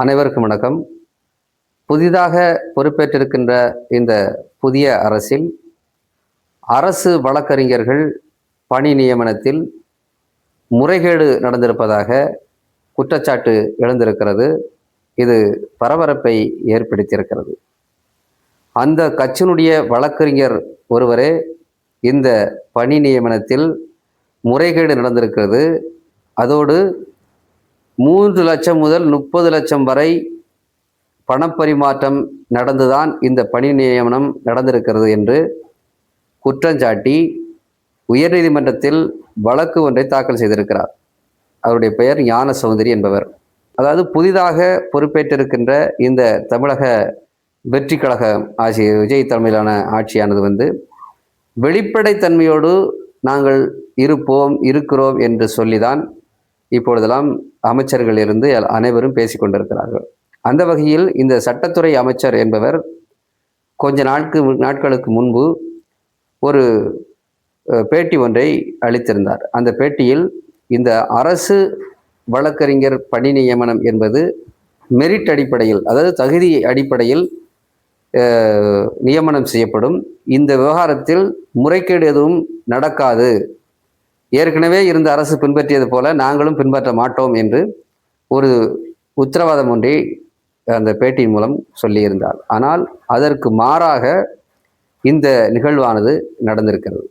அனைவருக்கும் வணக்கம். புதிதாக பொறுப்பேற்றிருக்கின்ற இந்த புதிய அரசில் அரசு வழக்கறிஞர்கள் பணி நியமனத்தில் முறைகேடு நடந்திருப்பதாக குற்றச்சாட்டு எழுந்திருக்கிறது. இது பரபரப்பை ஏற்படுத்தியிருக்கிறது. அந்த கட்சியினுடைய வழக்கறிஞர் ஒருவரே இந்த பணி நியமனத்தில் முறைகேடு நடந்திருக்கிறது. அதோடு 3 லட்சம் முதல் 30 லட்சம் வரை பணப்பரிமாற்றம் நடந்துதான் இந்த பணி நியமனம் நடந்திருக்கிறது என்று குற்றஞ்சாட்டி உயர்நீதிமன்றத்தில் வழக்கு ஒன்றை தாக்கல் செய்திருக்கிறார். அவருடைய பெயர் ஞானசௌந்தரி என்பவர். அதாவது புதிதாக பொறுப்பேற்றிருக்கின்ற இந்த தமிழக வெற்றி கழக ஆட்சி, விஜய் தலைமையிலான ஆட்சியானது வெளிப்படைத்தன்மையோடு நாங்கள் இருக்கிறோம் என்று சொல்லிதான் இப்பொழுதெல்லாம் அமைச்சர்களிலிருந்து அனைவரும் பேசிக்கொண்டிருக்கிறார்கள். அந்த வகையில் இந்த சட்டத்துறை அமைச்சர் என்பவர் கொஞ்ச நாட்களுக்கு முன்பு ஒரு பேட்டி ஒன்றை அளித்திருந்தார். அந்த பேட்டியில் இந்த அரசு வழக்கறிஞர் பணி நியமனம் என்பது மெரிட் அடிப்படையில், அதாவது தகுதி அடிப்படையில் நியமனம் செய்யப்படும். இந்த விவகாரத்தில் முறைகேடு எதுவும் நடக்காது, ஏற்கனவே இருந்த அரசு பின்பற்றியது போல நாங்களும் பின்பற்ற மாட்டோம் என்று ஒரு உத்தரவாதம் ஒன்றை அந்த பேட்டியின் மூலம் சொல்லியிருந்தார். ஆனால் அதற்கு மாறாக இந்த நிகழ்வானது நடந்திருக்கிறது.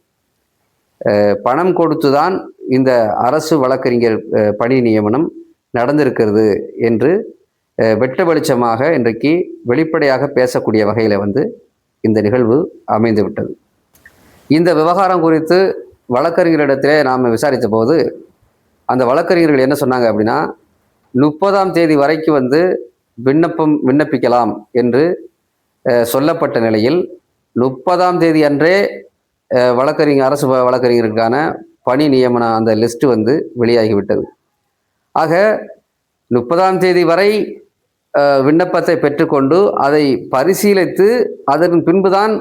பணம் கொடுத்துதான் இந்த அரசு வழக்கறிஞர் பணி நியமனம் நடந்திருக்கிறது என்று வெட்ட வெளிச்சமாக இன்றைக்கு வெளிப்படையாக பேசக்கூடிய வகையில் இந்த நிகழ்வு அமைந்து விட்டது. இந்த விவகாரம் குறித்து வழக்கறிஞரிடத்திலே நாம் விசாரித்த போது அந்த வழக்கறிஞர்கள் என்ன சொன்னாங்க அப்படின்னா, 30ஆம் தேதி வரைக்கும் விண்ணப்பிக்கலாம் என்று சொல்லப்பட்ட நிலையில் 30ஆம் தேதி அன்றே அரசு வழக்கறிஞருக்கான பணி நியமன அந்த லிஸ்ட்டு வெளியாகிவிட்டது. ஆக 30ஆம் தேதி வரை விண்ணப்பத்தை பெற்றுக்கொண்டு அதை பரிசீலித்து அதன் பின்புதான்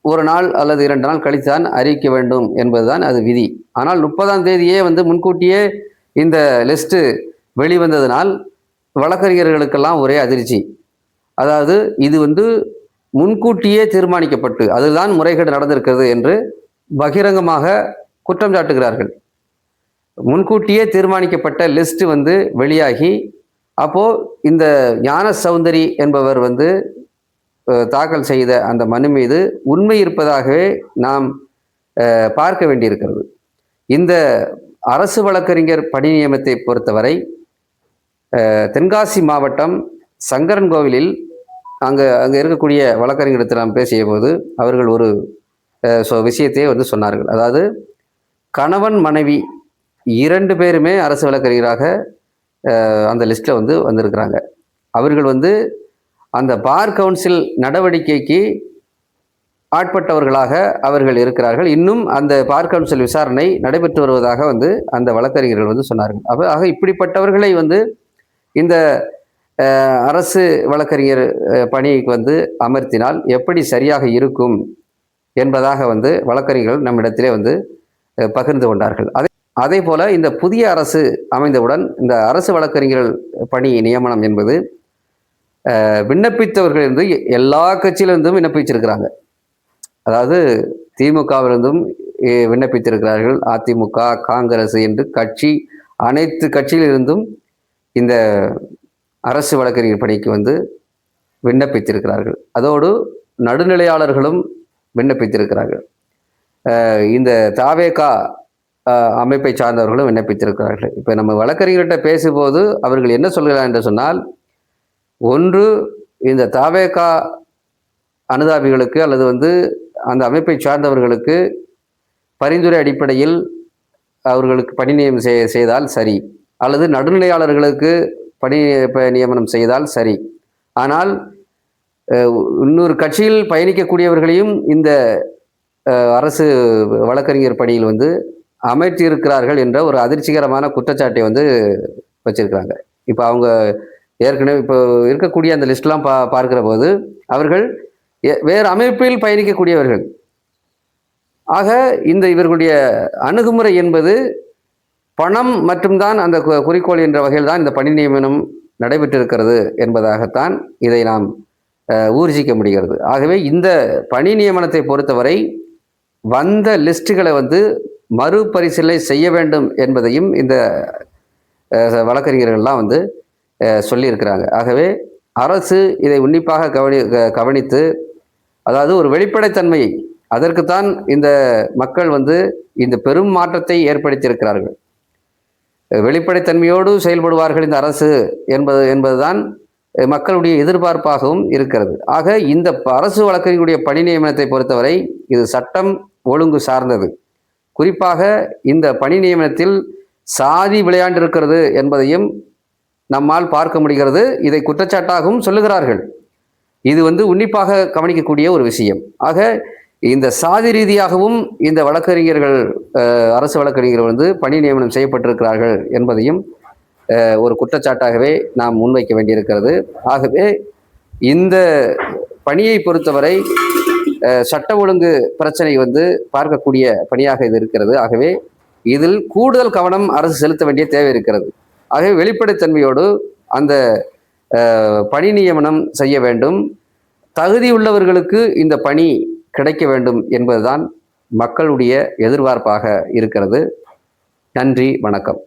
ஒரு நாள் அல்லது 2 நாள் கழித்துதான் அறிவிக்க வேண்டும் என்பதுதான் அது விதி. ஆனால் 30ஆம் தேதியே முன்கூட்டியே இந்த லிஸ்ட்டு வெளிவந்ததினால் வழக்கறிஞர்களுக்கெல்லாம் ஒரே அதிர்ச்சி. அதாவது இது முன்கூட்டியே தீர்மானிக்கப்பட்டு அதுதான் முறைகேடு நடந்திருக்கிறது என்று பகிரங்கமாக குற்றம் சாட்டுகிறார்கள். முன்கூட்டியே தீர்மானிக்கப்பட்ட லிஸ்ட்டு வெளியாகி அப்போது இந்த ஞானசௌந்தரி என்பவர் தாக்கல் செய்த அந்த மனு மீது உண்மை இருப்பதாகவே நாம் பார்க்க வேண்டியிருக்கிறது. இந்த அரசு வழக்கறிஞர் பணி நியமனத்தை பொறுத்தவரை தென்காசி மாவட்டம் சங்கரன் கோவிலில் அங்கே இருக்கக்கூடிய வழக்கறிஞரிடத்தில் நாம் பேசிய போது அவர்கள் ஒரு விஷயத்தையே சொன்னார்கள். அதாவது கணவன் மனைவி 2 பேருமே அரசு வழக்கறிஞராக அந்த லிஸ்ட்டில் வந்திருக்கிறாங்க. அவர்கள் அந்த பார் கவுன்சில் நடவடிக்கைக்கு ஆட்பட்டவர்களாக அவர்கள் இருக்கிறார்கள். இன்னும் அந்த பார் கவுன்சில் விசாரணை நடைபெற்று வருவதாக அந்த வழக்கறிஞர்கள் சொன்னார்கள். ஆக இப்படிப்பட்டவர்களை இந்த அரசு வழக்கறிஞர் பணிக்கு அமர்த்தினால் எப்படி சரியாக இருக்கும் என்பதாக வழக்கறிஞர்கள் நம்மிடத்திலே பகிர்ந்து கொண்டார்கள். அதே போல இந்த புதிய அரசு அமைந்தவுடன் இந்த அரசு வழக்கறிஞர்கள் பணி நியமனம் என்பது விண்ணப்பித்தவர்கள் எல்லா கட்சியிலிருந்தும் விண்ணப்பிச்சிருக்கிறாங்க. அதாவது திமுகவிலிருந்தும் விண்ணப்பித்திருக்கிறார்கள், அதிமுக, காங்கிரஸ் என்று அனைத்து கட்சியிலிருந்தும் இந்த அரசு வழக்கறிஞர் பணிக்கு விண்ணப்பித்திருக்கிறார்கள். அதோடு நடுநிலையாளர்களும் விண்ணப்பித்திருக்கிறார்கள். இந்த தாவேகா அமைப்பை சார்ந்தவர்களும் விண்ணப்பித்திருக்கிறார்கள். இப்போ நம்ம வழக்கறிஞர்கிட்ட பேசும்போது அவர்கள் என்ன சொல்கிறார் என்று சொன்னால், ஒன்று இந்த தாவேகா அனுதாபிகளுக்கு அல்லது அந்த அமைப்பை சார்ந்தவர்களுக்கு பரிந்துரை அடிப்படையில் அவர்களுக்கு பணி நியமனம் செய்தால் சரி, அல்லது நடுநிலையாளர்களுக்கு பணி நியமனம் செய்தால் சரி. ஆனால் இன்னொரு கட்சியில் பயணிக்கக்கூடியவர்களையும் இந்த அரசு வழக்கறிஞர் பணியில் அமர்த்தியிருக்கிறார்கள் என்ற ஒரு அதிர்ச்சிகரமான குற்றச்சாட்டை வச்சிருக்கிறாங்க. இப்போ அவங்க ஏற்கனவே இப்போ இருக்கக்கூடிய அந்த லிஸ்ட்லாம் பார்க்கிற போது அவர்கள் வேறு அமைப்பில் பயணிக்கக்கூடியவர்கள். ஆக இவர்களுடைய அணுகுமுறை என்பது பணம் மட்டும்தான் அந்த குறிக்கோள் என்ற வகையில் தான் இந்த பணி நியமனம் நடைபெற்றிருக்கிறது என்பதாகத்தான் இதை நாம் ஊர்ஜிக்க முடிகிறது. ஆகவே இந்த பணி நியமனத்தை பொறுத்தவரை வந்த லிஸ்ட்டுகளை வந்து மறுபரிசீலனை செய்ய வேண்டும் என்பதையும் இந்த வழக்கறிஞர்கள்லாம் வந்து சொல்லியிருக்கிறாங்க. ஆகவே அரசு இதை உன்னிப்பாக கவனித்து, அதாவது ஒரு வெளிப்படைத்தன்மையை, அதற்குத்தான் இந்த மக்கள் வந்து இந்த பெரும் மாற்றத்தை ஏற்படுத்தியிருக்கிறார்கள். வெளிப்படைத்தன்மையோடு செயல்படுவார்கள் இந்த அரசு என்பதுதான் மக்களுடைய எதிர்பார்ப்பாகவும் இருக்கிறது. ஆக இந்த அரசு வழக்கறிஞருடைய பணி நியமனத்தை பொறுத்தவரை இது சட்டம் ஒழுங்கு சார்ந்தது. குறிப்பாக இந்த பணி நியமனத்தில் சாதி விளையாண்டிருக்கிறது என்பதையும் நம்மால் பார்க்க முடிகிறது. இதை குற்றச்சாட்டாகவும் சொல்லுகிறார்கள். இது வந்து உன்னிப்பாக கவனிக்கக்கூடிய ஒரு விஷயம். ஆக இந்த சாதி ரீதியாகவும் இந்த வழக்கறிஞர்கள், அரசு வழக்கறிஞர்கள் வந்து பணி நியமனம் செய்யப்பட்டிருக்கிறார்கள் என்பதையும் ஒரு குற்றச்சாட்டாகவே நாம் முன்வைக்க வேண்டியிருக்கிறது. ஆகவே இந்த பணியை பொறுத்தவரை சட்ட ஒழுங்கு பிரச்சனை வந்து பார்க்கக்கூடிய பணியாக இது இருக்கிறது. ஆகவே இதில் கூடுதல் கவனம் அரசு செலுத்த வேண்டிய தேவை இருக்கிறது. ஆகவே வெளிப்படைத்தன்மையோடு அந்த பணி நியமனம் செய்ய வேண்டும். தகுதியுள்ளவர்களுக்கு இந்த பணி கிடைக்க வேண்டும் என்பதுதான் மக்களுடைய எதிர்பார்ப்பாக இருக்கிறது. நன்றி, வணக்கம்.